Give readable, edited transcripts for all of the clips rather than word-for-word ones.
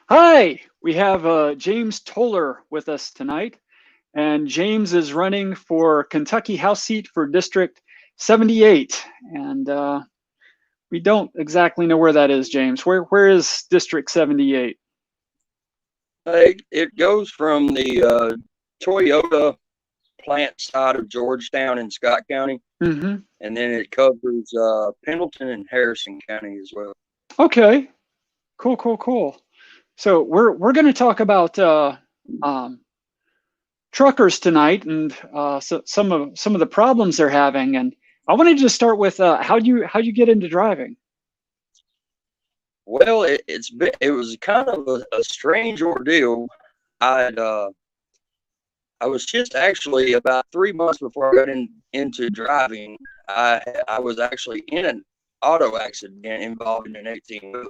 Hi, we have James Toller with us tonight, and James is running for Kentucky House seat for District 78, and we don't exactly know where that is, James. Where is District 78? It goes from the Toyota plant side of Georgetown in Scott County, Mm-hmm. and then it covers Pendleton and Harrison County as well. Okay, cool, cool, cool. So we're going to talk about um, truckers tonight and some of the problems they're having, and I wanted to start with how do you get into driving? Well, it was kind of a strange ordeal. I'd I was just actually about 3 months before I got into driving. I was actually in an auto accident involving an 18-wheeler.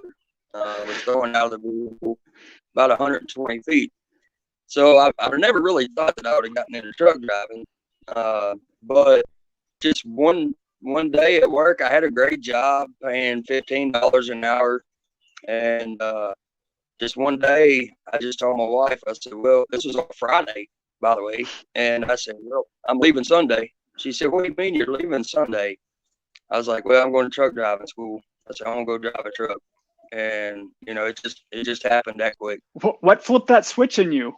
I was going out of the vehicle about 120 feet. So I never really thought that I would have gotten into truck driving. But just one day at work, I had a great job paying $15 an hour, and just one day, I just told my wife, I said, "Well, this was on Friday, by the way," and I said, "Well, I'm leaving Sunday." She said, "What do you mean you're leaving Sunday?" I was like, "Well, I'm going to truck driving school." I said, "I'm gonna go drive a truck," and it just happened that quick. What flipped that switch in you?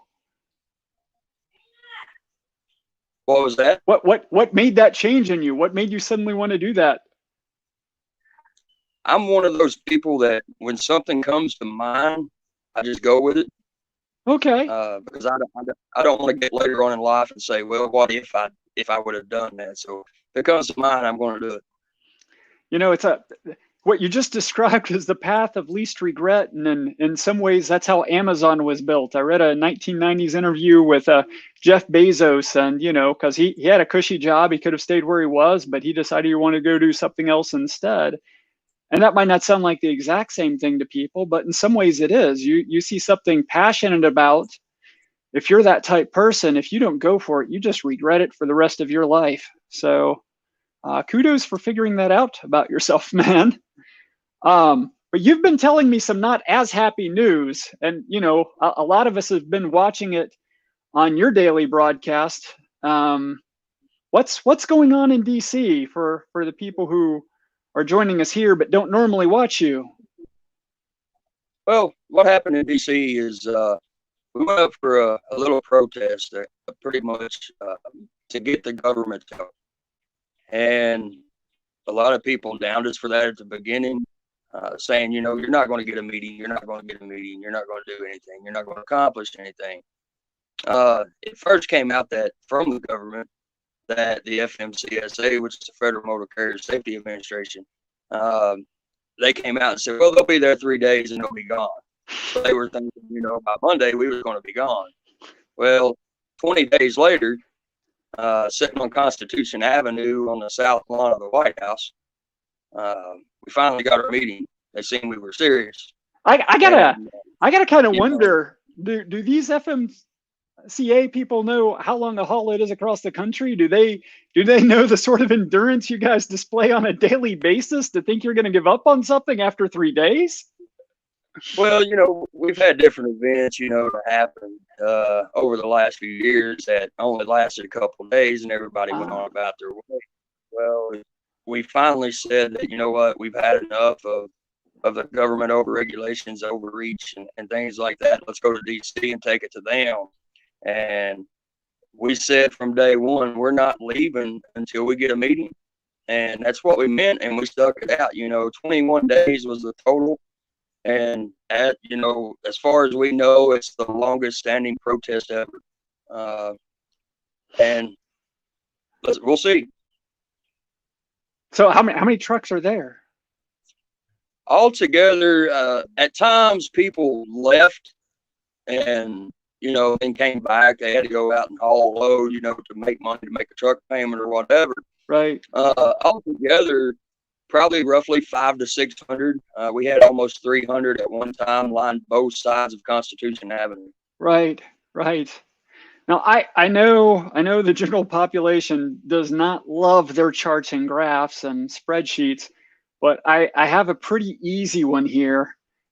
What was that? What made that change in you? What made you suddenly want to do that? I'm one of those people that when something comes to mind, I just go with it Okay. because I don't want to get later on in life and say, well, what if I would have done that? So if it comes to mind, I'm going to do it. You know, it's a what you just described is the path of least regret, and in some ways, that's how Amazon was built. I read a 1990s interview with Jeff Bezos, and because he had a cushy job, he could have stayed where he was, but he decided he wanted to go do something else instead. And that might not sound like the exact same thing to people, but in some ways, it is. You see something passionate about. If you're that type person, if you don't go for it, you just regret it for the rest of your life. So kudos for figuring that out about yourself, man. But you've been telling me some not as happy news, and a lot of us have been watching it on your daily broadcast. Um, what's going on in DC for the people who are joining us here but don't normally watch you? Well, what happened in D.C. is we went up for a little protest, pretty much to get the government to help. And a lot of people downed us for that at the beginning, saying, you're not going to get a meeting, you're not going to get a meeting, you're not going to do anything, you're not going to accomplish anything. It first came out that from the government that the FMCSA, which is the Federal Motor Carrier Safety Administration, they came out and said, well, they'll be there 3 days and they'll be gone. So they were thinking, by Monday we were going to be gone. Well, 20 days later, sitting on Constitution Avenue on the south lawn of the White House, we finally got our meeting. They seen we were serious. I gotta And, I gotta kind of you know, wonder, do these FMCA people know how long a haul it is across the country? Do they know the sort of endurance you guys display on a daily basis to think you're going to give up on something after 3 days? well, we've had different events, that happened over the last few years that only lasted a couple of days and everybody went Uh, on about their way. Well, we finally said that, what, we've had enough of the government overregulations, overreach, and things like that. Let's go to DC and take it to them. And we said from day one, we're not leaving until we get a meeting. And that's what we meant. And we stuck it out. 21 days was the total. And as far as we know, it's the longest standing protest ever. Uh, and we'll see. so how many trucks are there? Altogether, at times people left and then came back. They had to go out and haul a load, to make money, to make a truck payment or whatever. Right, Altogether, probably roughly 500 to 600. We had almost 300 at one time lined both sides of Constitution Avenue. right, right. Now I know the general population does not love their charts and graphs and spreadsheets, but I have a pretty easy one here.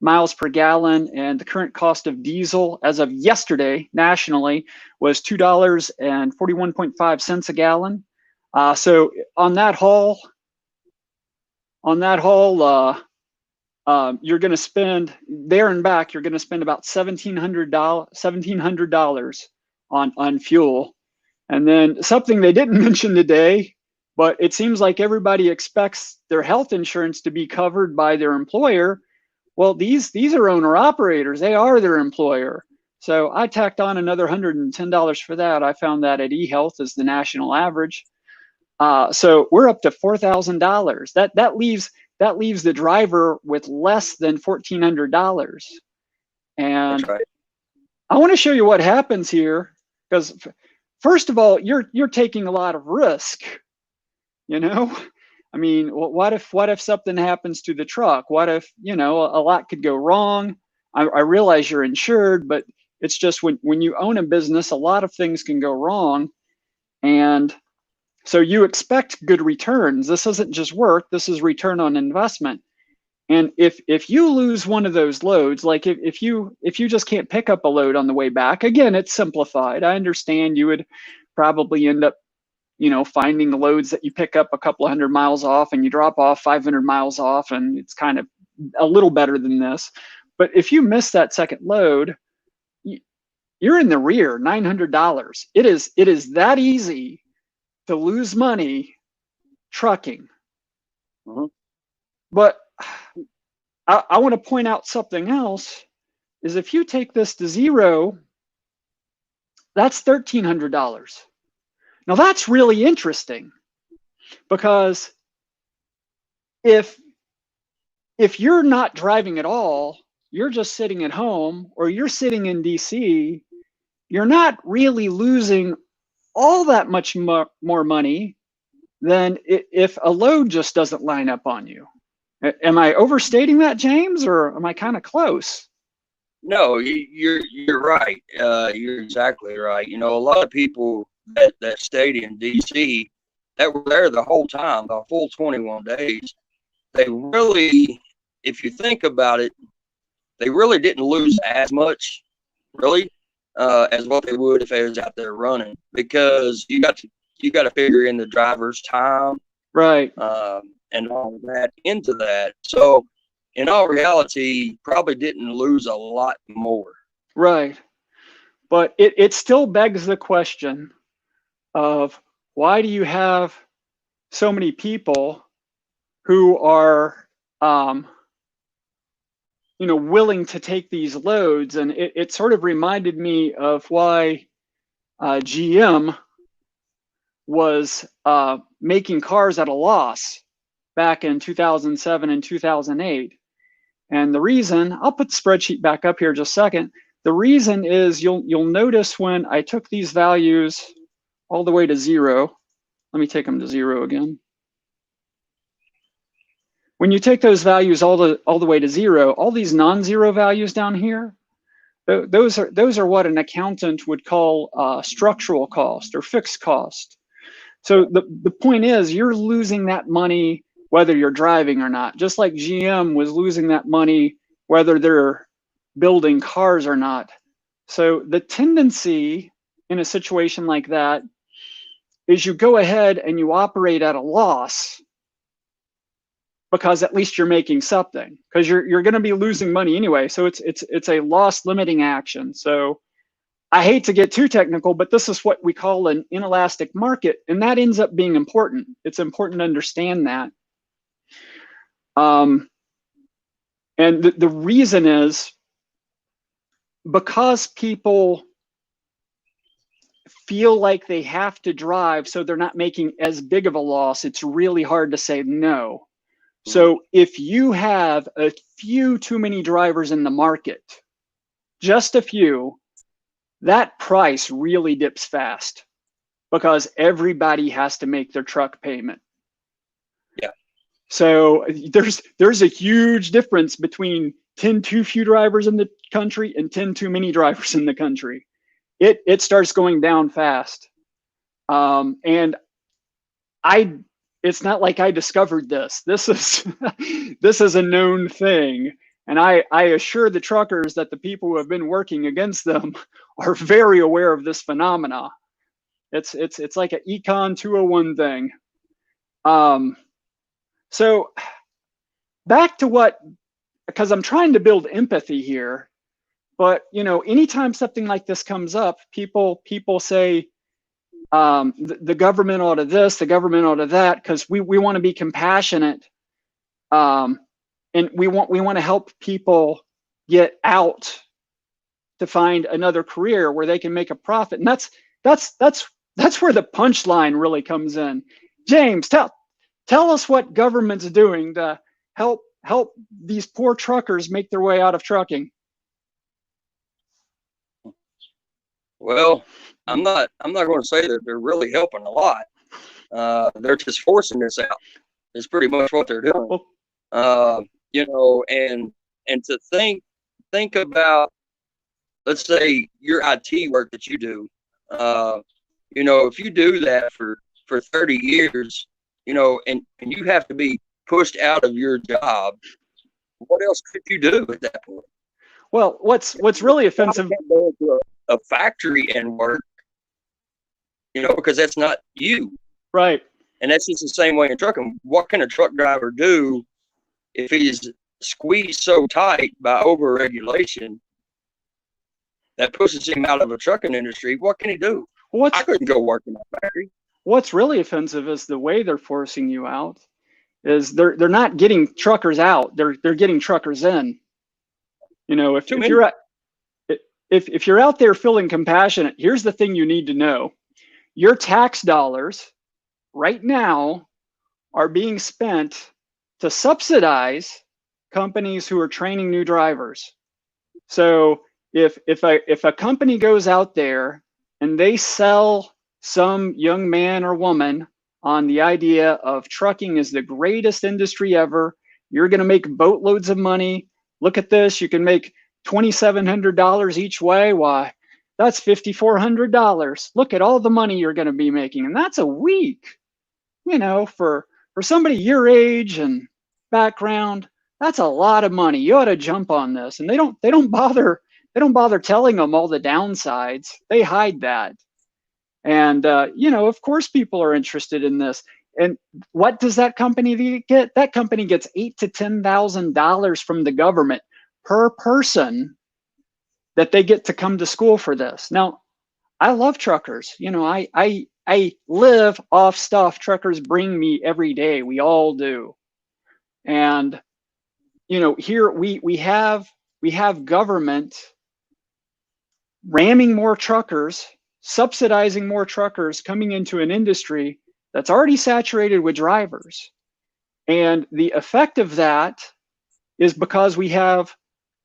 miles per gallon, and the current cost of diesel as of yesterday nationally was $2.41.5 a gallon. So on that haul, you're going to spend there and back. You're going to spend about $1,700 on fuel. And then something they didn't mention today, but it seems like everybody expects their health insurance to be covered by their employer. Well, these are owner operators. They are their employer. So I tacked on another $110 for that. I found that at eHealth is the national average. So we're up to $4,000. That leaves the driver with less than $1,400. And That's right. I want to show you what happens here, because first of all, you're taking a lot of risk. You know, I mean, what if something happens to the truck? What if, a lot could go wrong? I realize you're insured, but it's just when you own a business, a lot of things can go wrong. And so you expect good returns. This isn't just work, this is return on investment. And if you lose one of those loads, like if you just can't pick up a load on the way back, again, it's simplified. I understand you would probably end up, finding the loads that you pick up a couple of 100 miles off and you drop off 500 miles off, and it's kind of a little better than this. But if you miss that second load, you're in the rear, $900. It is that easy to lose money trucking. Mm-hmm. But I want to point out something else, is if you take this to zero, that's $1,300. Now that's really interesting, because if you're not driving at all, you're just sitting at home or you're sitting in DC, you're not really losing all that much more money than if a load just doesn't line up on you. Am I overstating that, James, or am I kind of close? No, you're right. You're exactly right. A lot of people that stayed in DC that were there the whole time, the full 21 days, they really, if you think about it, they really didn't lose as much, really, as what they would if they was out there running, because you got to figure in the driver's time, right, and all that into that. So in all reality, probably didn't lose a lot more. Right. But it still begs the question of, why do you have so many people who are, willing to take these loads? And it sort of reminded me of why GM was making cars at a loss back in 2007 and 2008. And the reason, I'll put the spreadsheet back up here just a second. The reason is you'll notice when I took these values all the way to zero, let me take them to zero again. When you take those values all the way to zero, all these non-zero values down here, those are what an accountant would call structural cost or fixed cost. So the point is, you're losing that money whether you're driving or not, just like GM was losing that money whether they're building cars or not. So the tendency in a situation like that is you go ahead and you operate at a loss, because at least you're making something, because you're going to be losing money anyway. So it's a loss limiting action. So I hate to get too technical, but this is what we call an inelastic market, and that ends up being important. It's important to understand that. And the reason is because people feel like they have to drive so they're not making as big of a loss, it's really hard to say no. So if you have a few too many drivers in the market, just a few, that price really dips fast, because everybody has to make their truck payment. Yeah. So there's a huge difference between 10 too few drivers in the country and 10 too many drivers in the country. It starts going down fast. And it's not like I discovered this. This is this is a known thing. And I assure the truckers that the people who have been working against them are very aware of this phenomena. It's like an Econ 201 thing. So back to what, because I'm trying to build empathy here, but anytime something like this comes up, people say the government ought to this, the government ought to that, because we want to be compassionate, and we want to help people get out to find another career where they can make a profit, and that's where the punchline really comes in. James, tell us what government's doing to help these poor truckers make their way out of trucking. Well, I'm not going to say that they're really helping a lot. They're just forcing this out. It's pretty much what they're doing. And to think about, let's say, your IT work that you do. If you do that for 30 years, and you have to be pushed out of your job, what else could you do at that point? Well, what's really offensive? Go into a factory and work, because that's not you. Right. And that's just the same way in trucking. What can a truck driver do if he's squeezed so tight by overregulation that pushes him out of a trucking industry? What can he do? I couldn't go work in that factory. What's really offensive is the way they're forcing you out. Is they're not getting truckers out. They're getting truckers in. If you're out there feeling compassionate, here's the thing you need to know. Your tax dollars right now are being spent to subsidize companies who are training new drivers. So if a company goes out there and they sell some young man or woman on the idea of trucking is the greatest industry ever, you're going to make boatloads of money. Look at this, you can make $2,700 each way. Why, that's $5,400. Look at all the money you're going to be making. And that's a week, for somebody your age and background, that's a lot of money. You ought to jump on this. And they don't bother telling them all the downsides. They hide that. And, of course people are interested in this. And what does that company get? That company gets $8,000 to $10,000 from the government per person that they get to come to school for this. Now, I love truckers. I live off stuff truckers bring me every day. We all do. And, here we have government ramming more truckers, subsidizing more truckers coming into an industry that's already saturated with drivers. And the effect of that is because we have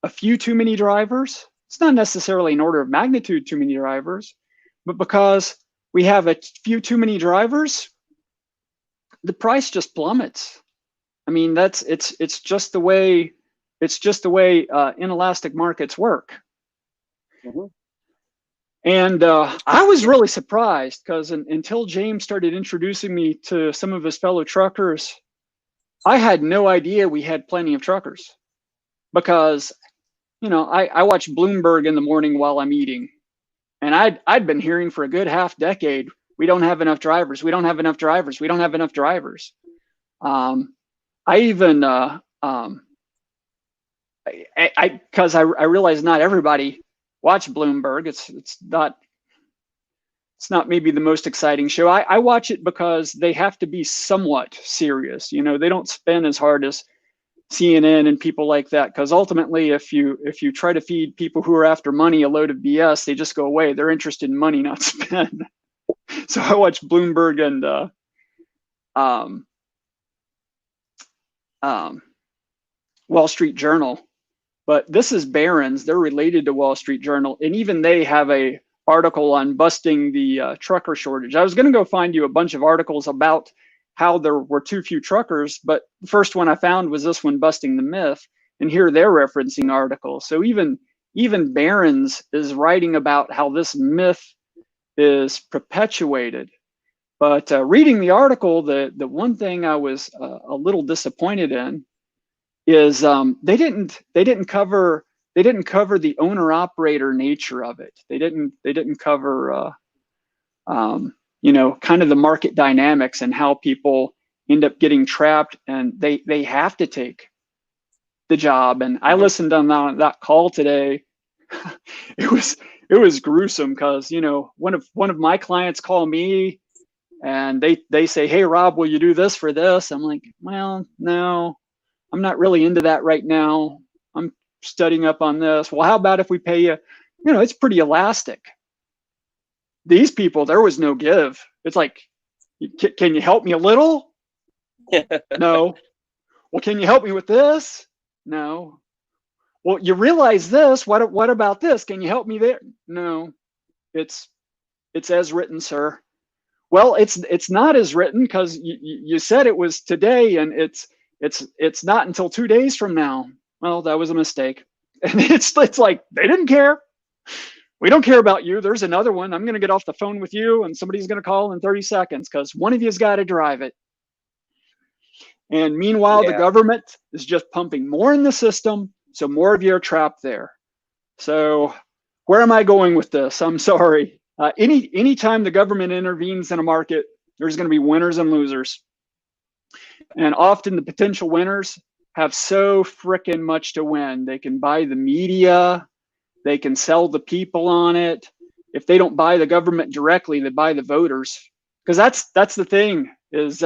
a few too many drivers. It's not necessarily an order of magnitude too many drivers, but because we have a few too many drivers, the price just plummets. I mean, it's just the way inelastic markets work. Mm-hmm. And I was really surprised because until James started introducing me to some of his fellow truckers, I had no idea we had plenty of truckers. Because, I watch Bloomberg in the morning while I'm eating. And I'd been hearing for a good half decade, we don't have enough drivers. We don't have enough drivers. We don't have enough drivers. I even, because I realize not everybody watch Bloomberg. It's not maybe the most exciting show. I watch it because they have to be somewhat serious. They don't spin as hard as CNN and people like that, because ultimately if you try to feed people who are after money a load of BS, they just go away. They're interested in money, not spin. So I watch Bloomberg and Wall Street Journal. But this is Barron's. They're related to Wall Street Journal, and even they have a article on busting the trucker shortage. I was going to go find you a bunch of articles about how there were too few truckers, but the first one I found was this one, busting the myth. And here they're referencing articles. So even Barron's is writing about how this myth is perpetuated. But reading the article, the one thing I was a little disappointed in is they didn't cover the owner operator nature of it. They didn't cover kind of the market dynamics and how people end up getting trapped, and they have to take the job. And I listened on that call today. it was gruesome because one of my clients call me and they say, "Hey Rob, will you do this for this?" I'm like, "Well, no, I'm not really into that right now. I'm studying up on this." "Well, how about if we pay you?" It's pretty elastic. These people, there was no give. It's like, "Can you help me a little?" "No." "Well, can you help me with this?" "No." "Well, you realize this. What about this? Can you help me there?" "No." It's as written, sir." "Well, it's not as written because you said it was today, and it's not until 2 days from now." "Well, that was a mistake." And it's like they didn't care. "We don't care about you. There's another one. I'm going to get off the phone with you, and somebody's going to call in 30 seconds because one of you's got to drive it." And meanwhile, the Yeah. government is just pumping more in the system, so more of you are trapped there. So where am I going with this? I'm sorry. Anytime the government intervenes in a market, there's going to be winners and losers. And often the potential winners have so frickin' much to win. They can buy the media, they can sell the people on it. If they don't buy the government directly, they buy the voters. Because that's the thing is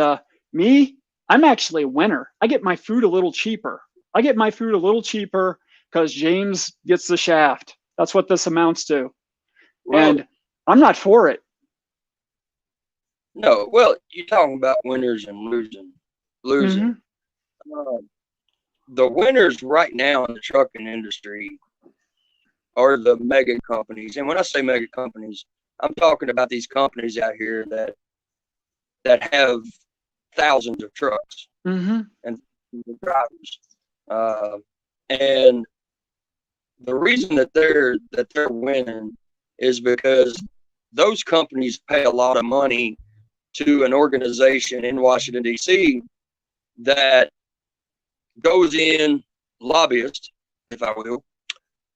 me, I'm actually a winner. I get my food a little cheaper. Because James gets the shaft. That's what this amounts to. Well, And I'm not for it. no. Well, you're talking about winners and losing. Mm-hmm. The winners right now in the trucking industry are the mega companies. And when I say mega companies, I'm talking about these companies out here that have thousands of trucks Mm-hmm. and drivers. And the reason that they're winning is because those companies pay a lot of money to an organization in Washington, D.C. that goes in, lobbyist, if I will,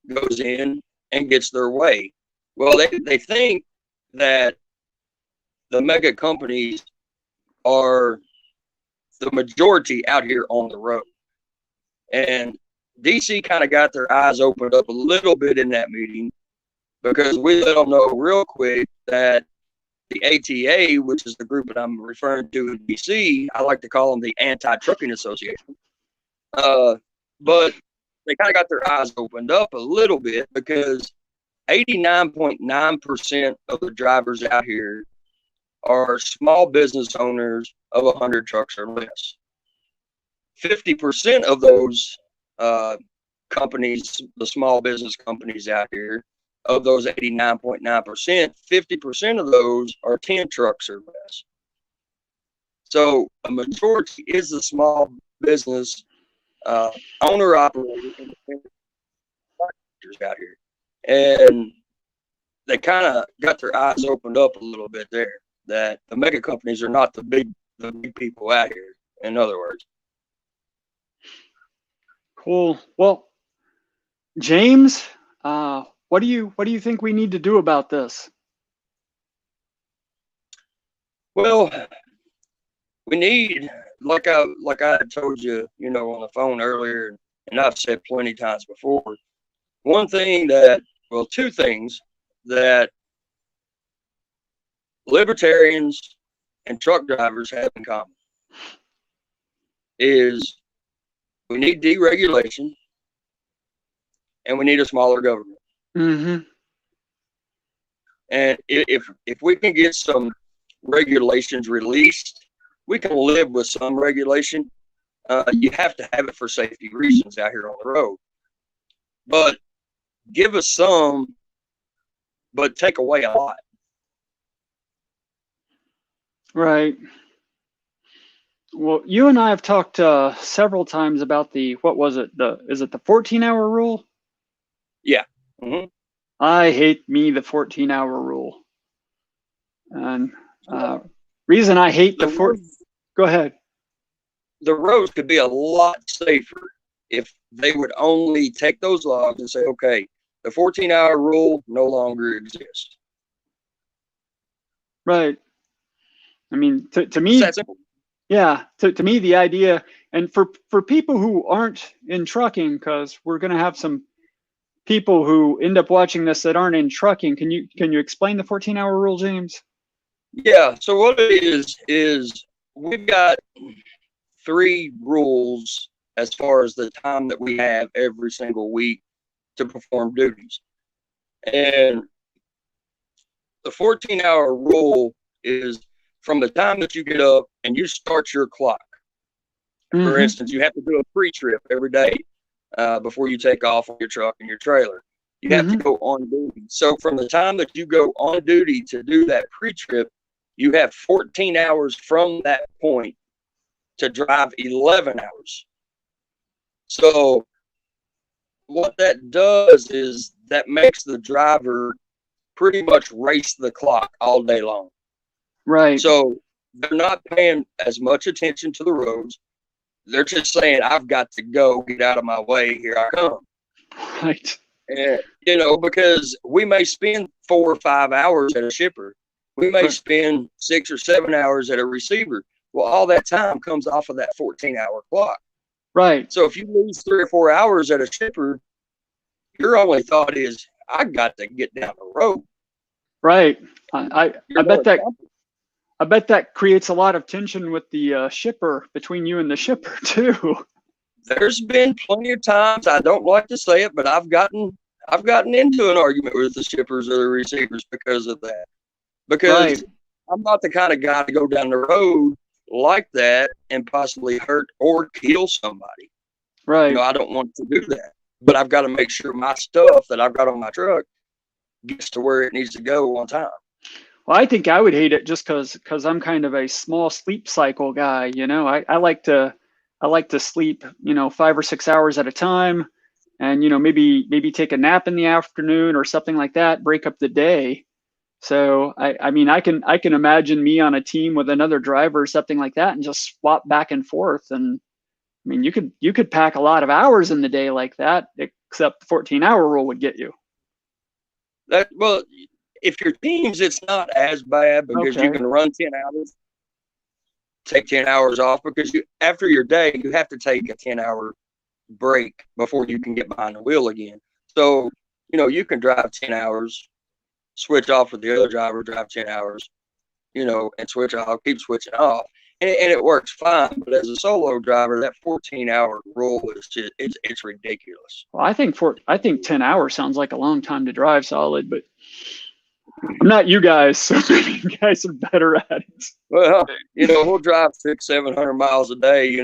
goes in and gets their way. Well, they think that the mega companies are the majority out here on the road. And DC kind of got their eyes opened up a little bit in that meeting because we let them know real quick that the ATA, which is the group that I'm referring to in DC, I like to call them the Anti-Trucking Association. But they kind of got their eyes opened up a little bit because 89.9% of the drivers out here are small business owners of 100 trucks or less. 50% of those companies, the small business companies out here, of those 89.9%, 50% of those are 10 trucks or less. So a majority is the small business owner operator independent out here. And they kind of got their eyes opened up a little bit there, that the mega companies are not the big people out here, in other words. Cool. Well, James, what do you think we need to do about this? Well, we need, like I had told you, on the phone earlier, and I've said plenty of times before, two things that libertarians and truck drivers have in common is we need deregulation and we need a smaller government. Mm-hmm. And if we can get some regulations released, we can live with some regulation. You have to have it for safety reasons out here on the road. But give us some, but take away a lot. Right. Well, you and I have talked several times about is it the 14-hour rule? Yeah. Mm-hmm. I hate the 14-hour rule. And reason I hate go ahead. The roads could be a lot safer if they would only take those logs and say, okay, the 14-hour rule no longer exists. Right. I mean, to It's me, that simple. yeah, to me, the idea, and for people who aren't in trucking, because we're going to have some people who end up watching this that aren't in trucking, can you explain the 14-hour rule, James? Yeah. So what it is we've got 3 rules as far as the time that we have every single week to perform duties. And the 14-hour rule is from the time that you get up and you start your clock. For instance, you have to do a pre-trip every day before you take off on your truck and your trailer. You have to go on duty. So from the time that you go on duty to do that pre-trip, you have 14 hours from that point to drive 11 hours. So what that does is that makes the driver pretty much race the clock all day long. Right. So they're not paying as much attention to the roads. They're just saying, I've got to go, get out of my way, here I come. Right. And, you know, because we may spend 4 or 5 hours at a shipper. We may spend 6 or 7 hours at a receiver. Well, all that time comes off of that 14-hour clock. Right. So if you lose 3 or 4 hours at a shipper, your only thought is, I got to get down the road. Right. I bet that creates a lot of tension with the shipper, between you and the shipper too. There's been plenty of times, I don't like to say it, but I've gotten into an argument with the shippers or the receivers because of that. Because I'm not the kind of guy to go down the road like that and possibly hurt or kill somebody. Right. You know, I don't want to do that. But I've got to make sure my stuff that I've got on my truck gets to where it needs to go on time. Well, I think I would hate it just because I'm kind of a small sleep cycle guy. You know, I like to sleep, 5 or 6 hours at a time, and maybe take a nap in the afternoon or something like that, break up the day. So I mean, I can imagine me on a team with another driver or something like that, and just swap back and forth. And I mean, you could pack a lot of hours in the day like that, except the 14-hour rule would get you. Well, if your teams, it's not as bad because you can run 10 hours, take 10 hours off, because after your day, you have to take a 10-hour break before you can get behind the wheel again. So, you can drive 10 hours, switch off with the other driver, drive 10 hours, and switch off, keep switching off. And it works fine. But as a solo driver, that 14-hour rule is just, it's ridiculous. Well, I think 10 hours sounds like a long time to drive solid, but I'm not you guys, so maybe you guys are better at it. Well, we'll drive 600-700 miles a day.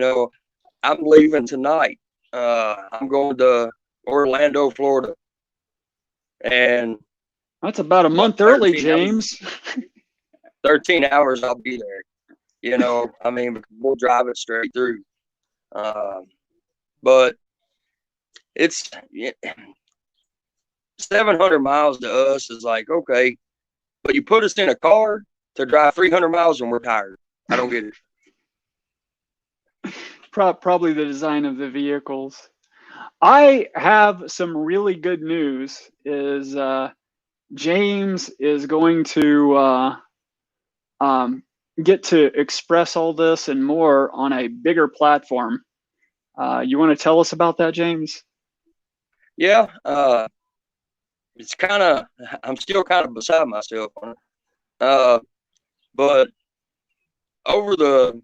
I'm leaving tonight. I'm going to Orlando, Florida. And that's about a month early, James. 13 hours I'll be there. I mean, we'll drive it straight through. But it's 700 miles to us is like, okay, but you put us in a car to drive 300 miles and we're tired. I don't get it. Probably the design of the vehicles. I have some really good news. Is James is going to get to express all this and more on a bigger platform. You want to tell us about that, James? Yeah. It's I'm still kind of beside myself on it. But over the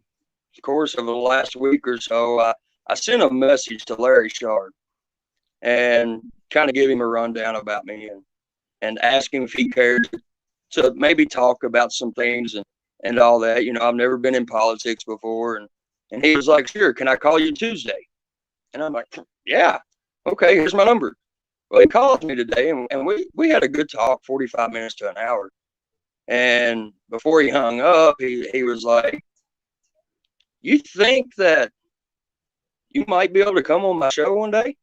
course of the last week or so, I sent a message to Larry Shard and kind of give him a rundown about me and ask him if he cared to maybe talk about some things and all that. I've never been in politics before. And he was like, sure, can I call you Tuesday? And I'm like, yeah, okay, here's my number. Well, he called me today, and we had a good talk, 45 minutes to an hour. And before he hung up, he was like, you think that you might be able to come on my show one day?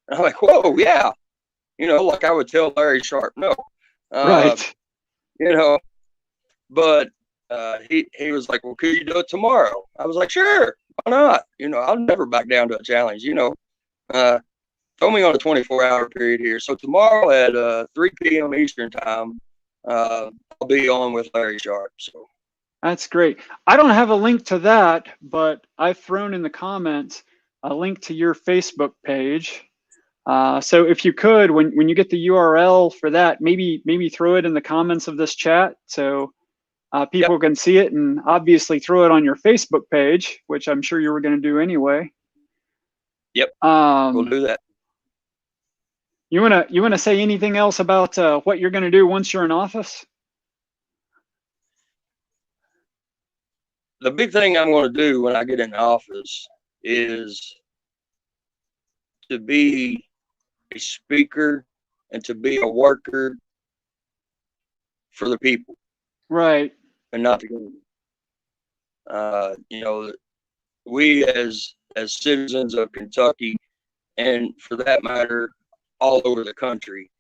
And I'm like, whoa, yeah. Like I would tell Larry Sharp, no. Right. But he was like, well, could you do it tomorrow? I was like, sure. why not? I'll never back down to a challenge. Throw me on a 24-hour period here. So tomorrow at 3 p.m. Eastern time, I'll be on with Larry Sharp. So That's great. I don't have a link to that, but I've thrown in the comments a link to your Facebook page. So if you could, when you get the URL for that, maybe throw it in the comments of this chat so people yep. can see it, and obviously throw it on your Facebook page, which I'm sure you were going to do anyway. Yep. We'll do that. You wanna say anything else about what you're going to do once you're in office? The big thing I'm going to do when I get in office is to be a speaker and to be a worker for the people. Right. And not the government. We as citizens of Kentucky, and for that matter, all over the country,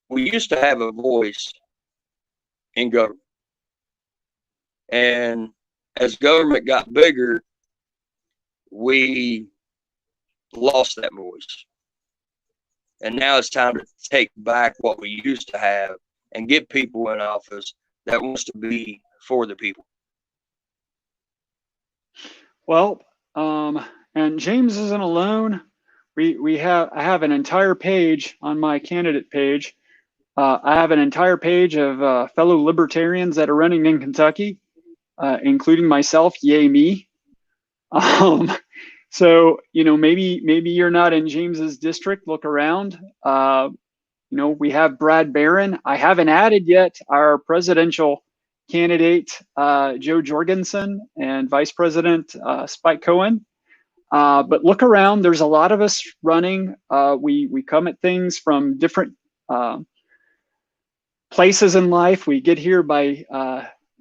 we used to have a voice in government. And as government got bigger, we lost that voice. And now it's time to take back what we used to have and get people in office that wants to be for the people. Well, and James isn't alone. I have an entire page on my candidate page. I have an entire page of fellow libertarians that are running in Kentucky, including myself. Yay me! So maybe you're not in James's district. Look around. We have Brad Barron. I haven't added yet our presidential candidate Joe Jorgensen and Vice President Spike Cohen. But look around. There's a lot of us running. We come at things from different places in life. We get here by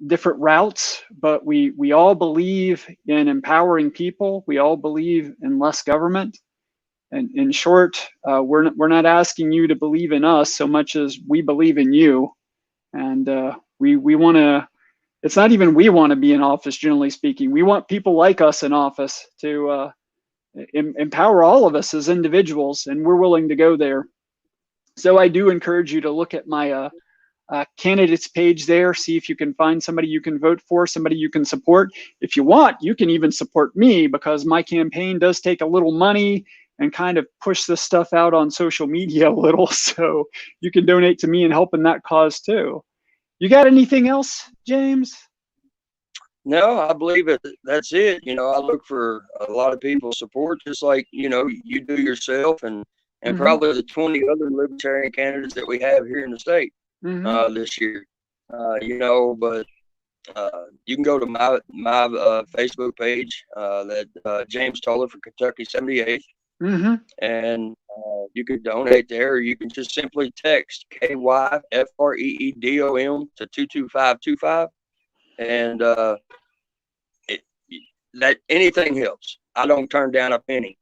different routes, but we all believe in empowering people. We all believe in less government. And in short, we're not asking you to believe in us so much as we believe in you. And we want to. It's not even we want to be in office, generally speaking. We want people like us in office to empower all of us as individuals, and we're willing to go there. So I do encourage you to look at my candidates page there, see if you can find somebody you can vote for, somebody you can support. If you want, you can even support me, because my campaign does take a little money and kind of push this stuff out on social media a little. So you can donate to me and help in that cause too. You got anything else, James? No, I believe that's it. I look for a lot of people's support, just like, you do yourself and probably the 20 other libertarian candidates that we have here in the state this year. But you can go to my Facebook page, that James Toller for Kentucky 78th. And you can donate there, or you can just simply text KYFREEDOM to 22525, and that anything helps. I don't turn down a penny.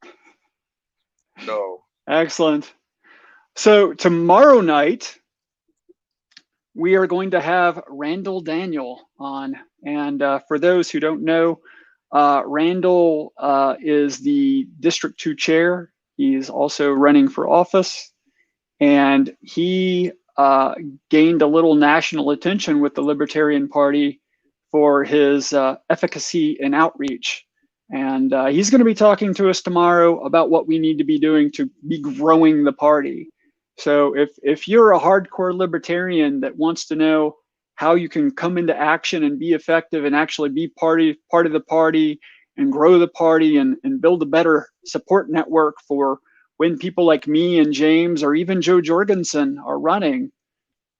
So excellent. So tomorrow night we are going to have Randall Daniel on, and for those who don't know, Randall is the District 2 chair. He's also running for office, and he gained a little national attention with the Libertarian Party for his efficacy and outreach. And he's going to be talking to us tomorrow about what we need to be doing to be growing the party. So if you're a hardcore libertarian that wants to know how you can come into action and be effective and actually be part of the party and grow the party and build a better support network for when people like me and James or even Joe Jorgensen are running,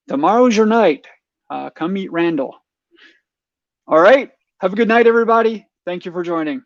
tomorrow's your night. Come meet Randall. All right. Have a good night, everybody. Thank you for joining.